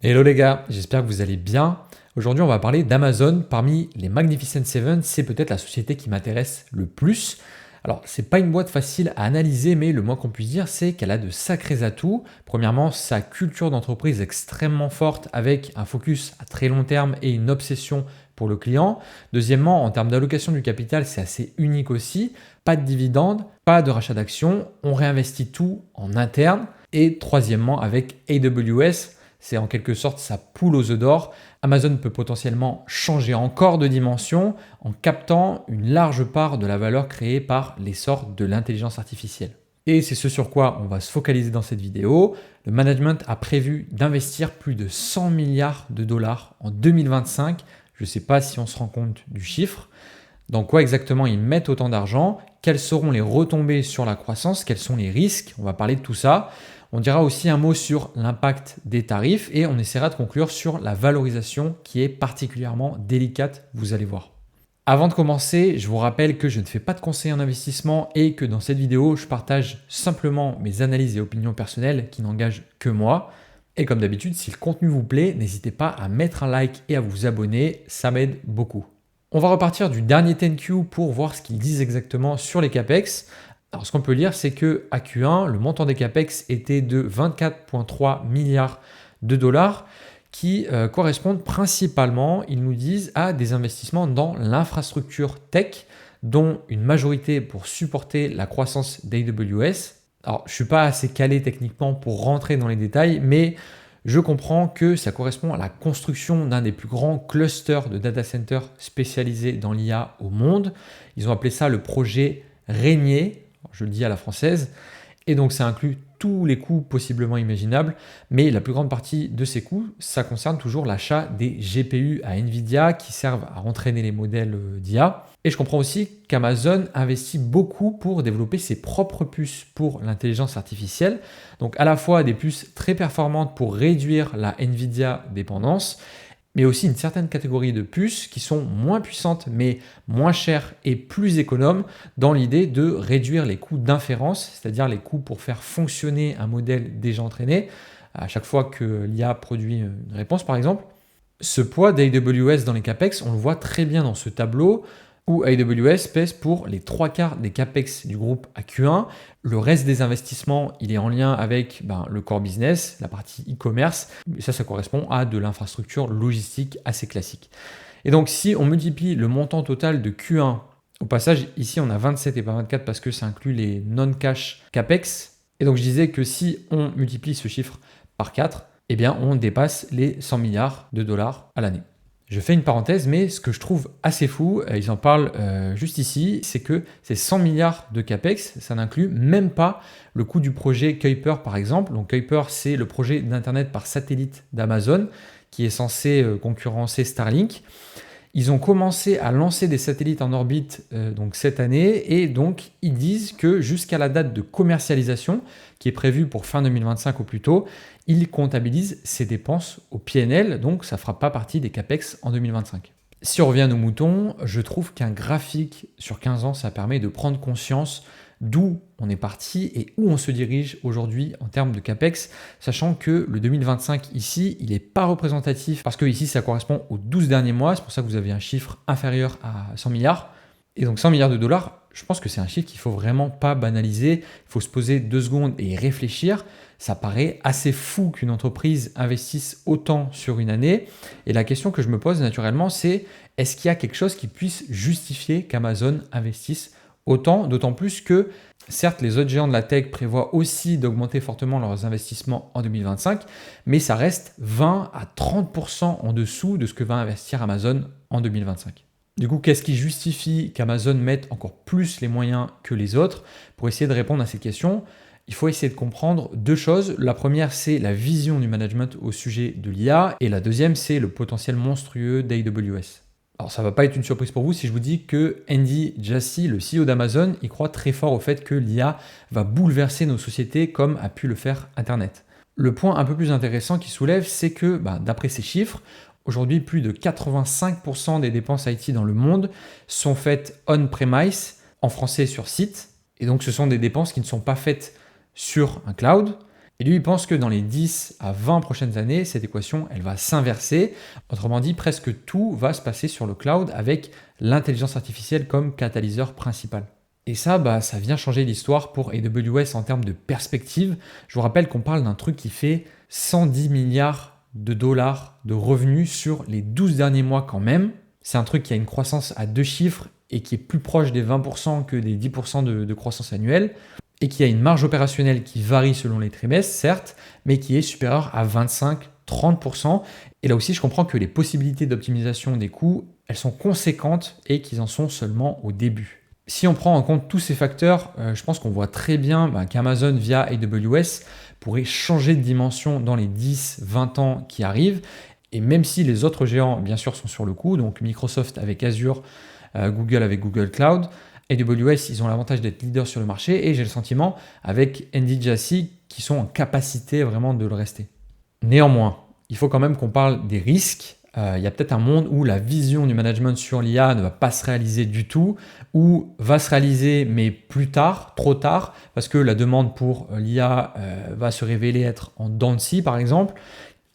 Hello les gars, j'espère que vous allez bien. Aujourd'hui, on va parler d'Amazon. Parmi les Magnificent Seven, c'est peut-être la société qui m'intéresse le plus. Alors, c'est pas une boîte facile à analyser, mais le moins qu'on puisse dire, c'est qu'elle a de sacrés atouts. Premièrement, sa culture d'entreprise extrêmement forte avec un focus à très long terme et une obsession pour le client. Deuxièmement, en termes d'allocation du capital, c'est assez unique aussi. Pas de dividendes, pas de rachat d'actions, on réinvestit tout en interne. Et troisièmement, avec AWS, c'est en quelque sorte sa poule aux œufs d'or. Amazon peut potentiellement changer encore de dimension en captant une large part de la valeur créée par l'essor de l'intelligence artificielle. Et c'est ce sur quoi on va se focaliser dans cette vidéo. Le management a prévu d'investir plus de 100 milliards de dollars en 2025. Je ne sais pas si on se rend compte du chiffre. Dans quoi exactement ils mettent autant d'argent? Quelles seront les retombées sur la croissance? Quels sont les risques? On va parler de tout ça. On dira aussi un mot sur l'impact des tarifs et on essaiera de conclure sur la valorisation qui est particulièrement délicate, vous allez voir. Avant de commencer, je vous rappelle que je ne fais pas de conseils en investissement et que dans cette vidéo, je partage simplement mes analyses et opinions personnelles qui n'engagent que moi. Et comme d'habitude, si le contenu vous plaît, n'hésitez pas à mettre un like et à vous abonner, ça m'aide beaucoup. On va repartir du dernier 10Q pour voir ce qu'ils disent exactement sur les CAPEX. Alors, ce qu'on peut lire, c'est que à Q1, le montant des CAPEX était de 24,3 milliards de dollars qui correspondent principalement, ils nous disent, à des investissements dans l'infrastructure tech, dont une majorité pour supporter la croissance d'AWS. Alors, je ne suis pas assez calé techniquement pour rentrer dans les détails, mais je comprends que ça correspond à la construction d'un des plus grands clusters de data centers spécialisés dans l'IA au monde. Ils ont appelé ça le projet Régnier. Je le dis à la française, et donc ça inclut tous les coûts possiblement imaginables, mais la plus grande partie de ces coûts, ça concerne toujours l'achat des GPU à Nvidia qui servent à entraîner les modèles d'IA. Et je comprends aussi qu'Amazon investit beaucoup pour développer ses propres puces pour l'intelligence artificielle, donc à la fois des puces très performantes pour réduire la Nvidia dépendance, mais aussi une certaine catégorie de puces qui sont moins puissantes mais moins chères et plus économes dans l'idée de réduire les coûts d'inférence, c'est-à-dire les coûts pour faire fonctionner un modèle déjà entraîné à chaque fois que l'IA produit une réponse par exemple. Ce poids d'AWS dans les CAPEX, on le voit très bien dans ce tableau où AWS pèse pour les 3/4 des CAPEX du groupe à Q1. Le reste des investissements, il est en lien avec le core business, la partie e-commerce. Et ça correspond à de l'infrastructure logistique assez classique. Et donc, si on multiplie le montant total de Q1, au passage, ici, on a 27 et pas 24 parce que ça inclut les non-cash CAPEX. Et donc, je disais que si on multiplie ce chiffre par 4, eh bien, on dépasse les 100 milliards de dollars à l'année. Je fais une parenthèse, mais ce que je trouve assez fou, ils en parlent juste ici, c'est que ces 100 milliards de CAPEX, ça n'inclut même pas le coût du projet Kuiper par exemple. Donc Kuiper, c'est le projet d'Internet par satellite d'Amazon qui est censé concurrencer Starlink. Ils ont commencé à lancer des satellites en orbite donc cette année et donc ils disent que jusqu'à la date de commercialisation, qui est prévue pour fin 2025 au plus tôt, ils comptabilisent ces dépenses au PNL, donc ça ne fera pas partie des CAPEX en 2025. Si on revient à nos moutons, je trouve qu'un graphique sur 15 ans, ça permet de prendre conscience d'où on est parti et où on se dirige aujourd'hui en termes de CAPEX, sachant que le 2025 ici, il n'est pas représentatif parce que ici, ça correspond aux 12 derniers mois, c'est pour ça que vous avez un chiffre inférieur à 100 milliards. Et donc 100 milliards de dollars, je pense que c'est un chiffre qu'il ne faut vraiment pas banaliser, il faut se poser 2 secondes et réfléchir. Ça paraît assez fou qu'une entreprise investisse autant sur une année. Et la question que je me pose naturellement, c'est est-ce qu'il y a quelque chose qui puisse justifier qu'Amazon investisse autant, d'autant plus que, certes, les autres géants de la tech prévoient aussi d'augmenter fortement leurs investissements en 2025, mais ça reste 20 à 30% en dessous de ce que va investir Amazon en 2025. Du coup, qu'est-ce qui justifie qu'Amazon mette encore plus les moyens que les autres? Pour essayer de répondre à ces questions, il faut essayer de comprendre deux choses. La première, c'est la vision du management au sujet de l'IA, et la deuxième, c'est le potentiel monstrueux d'AWS. Alors ça ne va pas être une surprise pour vous si je vous dis que Andy Jassy, le CEO d'Amazon, il croit très fort au fait que l'IA va bouleverser nos sociétés comme a pu le faire Internet. Le point un peu plus intéressant qu'il soulève, c'est que d'après ces chiffres, aujourd'hui plus de 85% des dépenses IT dans le monde sont faites on-premise, en français sur site, et donc ce sont des dépenses qui ne sont pas faites sur un cloud. Et lui, il pense que dans les 10 à 20 prochaines années, cette équation, elle va s'inverser. Autrement dit, presque tout va se passer sur le cloud avec l'intelligence artificielle comme catalyseur principal. Et ça, ça vient changer l'histoire pour AWS en termes de perspective. Je vous rappelle qu'on parle d'un truc qui fait 110 milliards de dollars de revenus sur les 12 derniers mois quand même. C'est un truc qui a une croissance à 2 chiffres et qui est plus proche des 20% que des 10% de croissance annuelle, et qui a une marge opérationnelle qui varie selon les trimestres, certes, mais qui est supérieure à 25-30%. Et là aussi, je comprends que les possibilités d'optimisation des coûts, elles sont conséquentes et qu'ils en sont seulement au début. Si on prend en compte tous ces facteurs, je pense qu'on voit très bien qu'Amazon via AWS pourrait changer de dimension dans les 10-20 ans qui arrivent. Et même si les autres géants, bien sûr, sont sur le coup, donc Microsoft avec Azure, Google avec Google Cloud, AWS, ils ont l'avantage d'être leaders sur le marché et j'ai le sentiment avec NDJC qui sont en capacité vraiment de le rester. Néanmoins, il faut quand même qu'on parle des risques. Il y a peut-être un monde où la vision du management sur l'IA ne va pas se réaliser du tout, ou va se réaliser mais plus tard, trop tard, parce que la demande pour l'IA va se révéler être en dents de scie par exemple.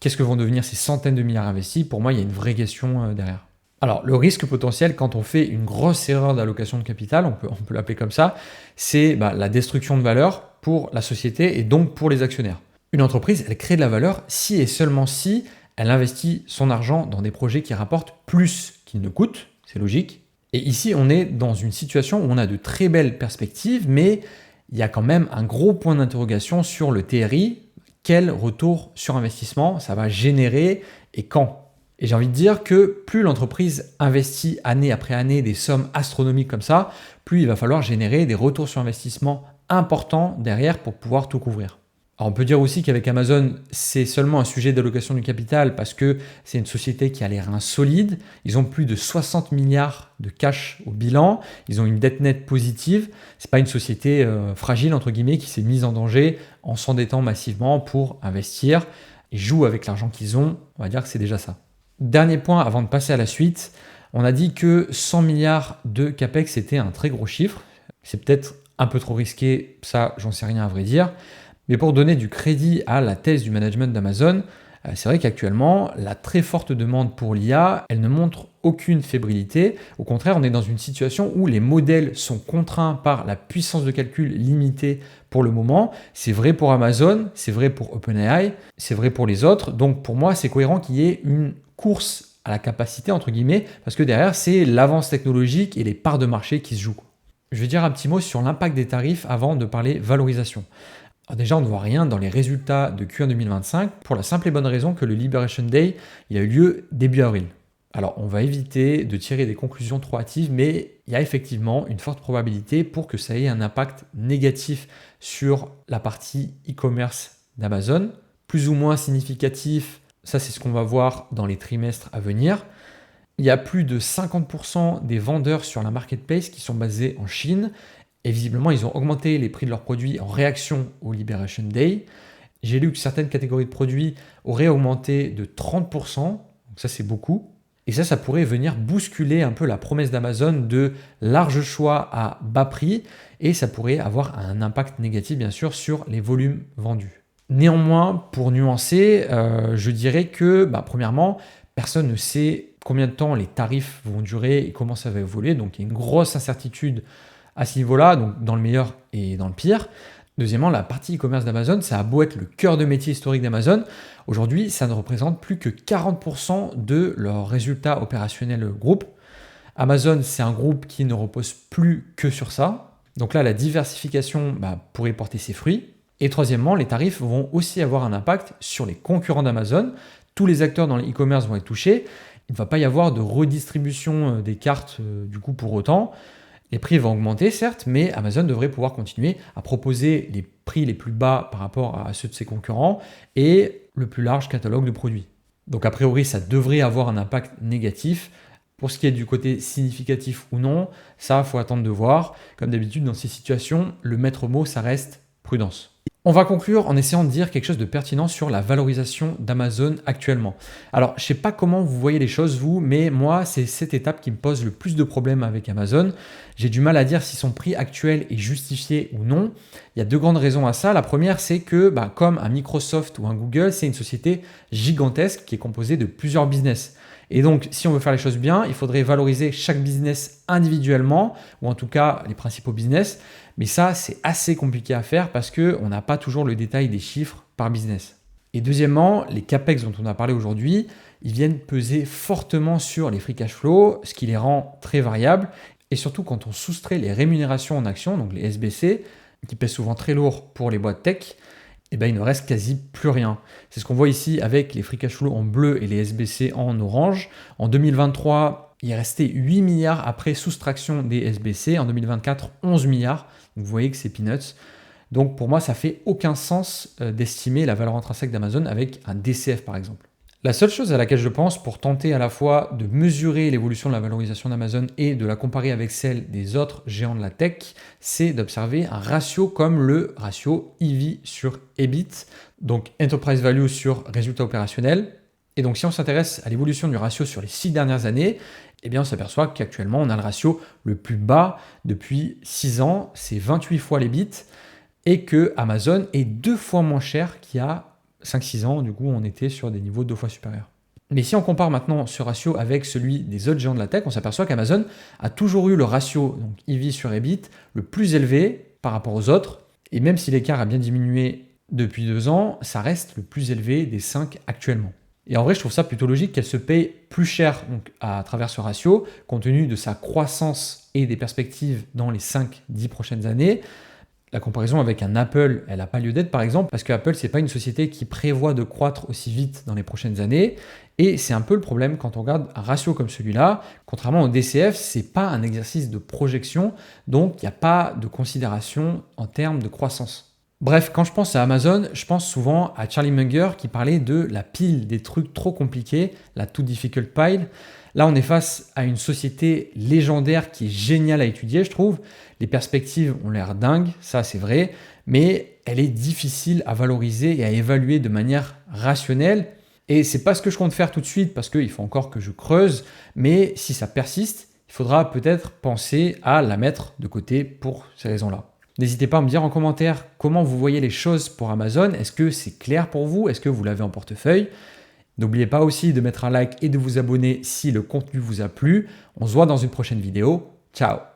Qu'est-ce que vont devenir ces centaines de milliards investis? Pour moi, il y a une vraie question derrière. Alors, le risque potentiel quand on fait une grosse erreur d'allocation de capital, on peut l'appeler comme ça, c'est la destruction de valeur pour la société et donc pour les actionnaires. Une entreprise, elle crée de la valeur si et seulement si elle investit son argent dans des projets qui rapportent plus qu'ils ne coûtent, c'est logique. Et ici, on est dans une situation où on a de très belles perspectives, mais il y a quand même un gros point d'interrogation sur le TRI. Quel retour sur investissement ça va générer et quand? Et j'ai envie de dire que plus l'entreprise investit année après année des sommes astronomiques comme ça, plus il va falloir générer des retours sur investissement importants derrière pour pouvoir tout couvrir. Alors on peut dire aussi qu'avec Amazon, c'est seulement un sujet d'allocation du capital parce que c'est une société qui a les reins solides. Ils ont plus de 60 milliards de cash au bilan. Ils ont une dette nette positive. C'est pas une société fragile, entre guillemets, qui s'est mise en danger en s'endettant massivement pour investir. Ils jouent avec l'argent qu'ils ont. On va dire que c'est déjà ça. Dernier point avant de passer à la suite, on a dit que 100 milliards de CAPEX était un très gros chiffre. C'est peut-être un peu trop risqué, ça j'en sais rien à vrai dire. Mais pour donner du crédit à la thèse du management d'Amazon, c'est vrai qu'actuellement, la très forte demande pour l'IA, elle ne montre aucune fébrilité. Au contraire, on est dans une situation où les modèles sont contraints par la puissance de calcul limitée pour le moment. C'est vrai pour Amazon, c'est vrai pour OpenAI, c'est vrai pour les autres. Donc pour moi, c'est cohérent qu'il y ait une course à la capacité, entre guillemets, parce que derrière, c'est l'avance technologique et les parts de marché qui se jouent. Je vais dire un petit mot sur l'impact des tarifs avant de parler valorisation. Alors déjà, on ne voit rien dans les résultats de Q1 2025 pour la simple et bonne raison que le Liberation Day, il a eu lieu début avril. Alors, on va éviter de tirer des conclusions trop hâtives, mais il y a effectivement une forte probabilité pour que ça ait un impact négatif sur la partie e-commerce d'Amazon, plus ou moins significatif. Ça, c'est ce qu'on va voir dans les trimestres à venir. Il y a plus de 50% des vendeurs sur la marketplace qui sont basés en Chine. Et visiblement, ils ont augmenté les prix de leurs produits en réaction au Liberation Day. J'ai lu que certaines catégories de produits auraient augmenté de 30%. Donc ça, c'est beaucoup. Et ça pourrait venir bousculer un peu la promesse d'Amazon de large choix à bas prix. Et ça pourrait avoir un impact négatif, bien sûr, sur les volumes vendus. Néanmoins, pour nuancer, je dirais que, premièrement, personne ne sait combien de temps les tarifs vont durer et comment ça va évoluer. Donc, il y a une grosse incertitude à ce niveau-là, donc dans le meilleur et dans le pire. Deuxièmement, la partie e-commerce d'Amazon, ça a beau être le cœur de métier historique d'Amazon, aujourd'hui, ça ne représente plus que 40% de leurs résultats opérationnels groupe. Amazon, c'est un groupe qui ne repose plus que sur ça. Donc là, la diversification pourrait porter ses fruits. Et troisièmement, les tarifs vont aussi avoir un impact sur les concurrents d'Amazon. Tous les acteurs dans l'e-commerce vont être touchés. Il ne va pas y avoir de redistribution des cartes du coup pour autant. Les prix vont augmenter, certes, mais Amazon devrait pouvoir continuer à proposer les prix les plus bas par rapport à ceux de ses concurrents et le plus large catalogue de produits. Donc a priori, ça devrait avoir un impact négatif. Pour ce qui est du côté significatif ou non, ça, il faut attendre de voir. Comme d'habitude, dans ces situations, le maître mot, ça reste prudence. On va conclure en essayant de dire quelque chose de pertinent sur la valorisation d'Amazon actuellement. Alors, je ne sais pas comment vous voyez les choses, vous, mais moi, c'est cette étape qui me pose le plus de problèmes avec Amazon. J'ai du mal à dire si son prix actuel est justifié ou non. Il y a deux grandes raisons à ça. La première, c'est que, comme un Microsoft ou un Google, c'est une société gigantesque qui est composée de plusieurs business. Et donc, si on veut faire les choses bien, il faudrait valoriser chaque business individuellement, ou en tout cas les principaux business. Mais ça, c'est assez compliqué à faire parce qu'on n'a pas toujours le détail des chiffres par business. Et deuxièmement, les CAPEX dont on a parlé aujourd'hui, ils viennent peser fortement sur les free cash flow, ce qui les rend très variables. Et surtout quand on soustrait les rémunérations en actions, donc les SBC, qui pèsent souvent très lourd pour les boîtes tech, il ne reste quasi plus rien. C'est ce qu'on voit ici avec les free cash flow en bleu et les SBC en orange. En 2023, il restait 8 milliards après soustraction des SBC. En 2024, 11 milliards. Donc vous voyez que c'est peanuts. Donc pour moi, ça fait aucun sens d'estimer la valeur intrinsèque d'Amazon avec un DCF par exemple. La seule chose à laquelle je pense pour tenter à la fois de mesurer l'évolution de la valorisation d'Amazon et de la comparer avec celle des autres géants de la tech, c'est d'observer un ratio comme le ratio EV sur EBIT, donc Enterprise Value sur résultat opérationnel. Et donc si on s'intéresse à l'évolution du ratio sur les 6 dernières années, on s'aperçoit qu'actuellement on a le ratio le plus bas depuis 6 ans, c'est 28 fois l'EBIT, et que Amazon est 2 fois moins cher qu'il y a 5-6 ans, du coup, on était sur des niveaux 2 fois supérieurs. Mais si on compare maintenant ce ratio avec celui des autres géants de la tech, on s'aperçoit qu'Amazon a toujours eu le ratio, donc EV sur EBIT, le plus élevé par rapport aux autres. Et même si l'écart a bien diminué depuis 2 ans, ça reste le plus élevé des 5 actuellement. Et en vrai, je trouve ça plutôt logique qu'elle se paye plus cher donc, à travers ce ratio, compte tenu de sa croissance et des perspectives dans les 5-10 prochaines années. La comparaison avec un Apple, elle n'a pas lieu d'être par exemple, parce que Apple, ce n'est pas une société qui prévoit de croître aussi vite dans les prochaines années. Et c'est un peu le problème quand on regarde un ratio comme celui-là. Contrairement au DCF, ce n'est pas un exercice de projection, donc il n'y a pas de considération en termes de croissance. Bref, quand je pense à Amazon, je pense souvent à Charlie Munger qui parlait de la pile des trucs trop compliqués, la too difficult pile. Là, on est face à une société légendaire qui est géniale à étudier, je trouve. Les perspectives ont l'air dingues, ça c'est vrai, mais elle est difficile à valoriser et à évaluer de manière rationnelle. Et c'est pas ce que je compte faire tout de suite parce qu'il faut encore que je creuse, mais si ça persiste, il faudra peut-être penser à la mettre de côté pour ces raisons-là. N'hésitez pas à me dire en commentaire comment vous voyez les choses pour Amazon. Est-ce que c'est clair pour vous? Est-ce que vous l'avez en portefeuille? N'oubliez pas aussi de mettre un like et de vous abonner si le contenu vous a plu. On se voit dans une prochaine vidéo. Ciao!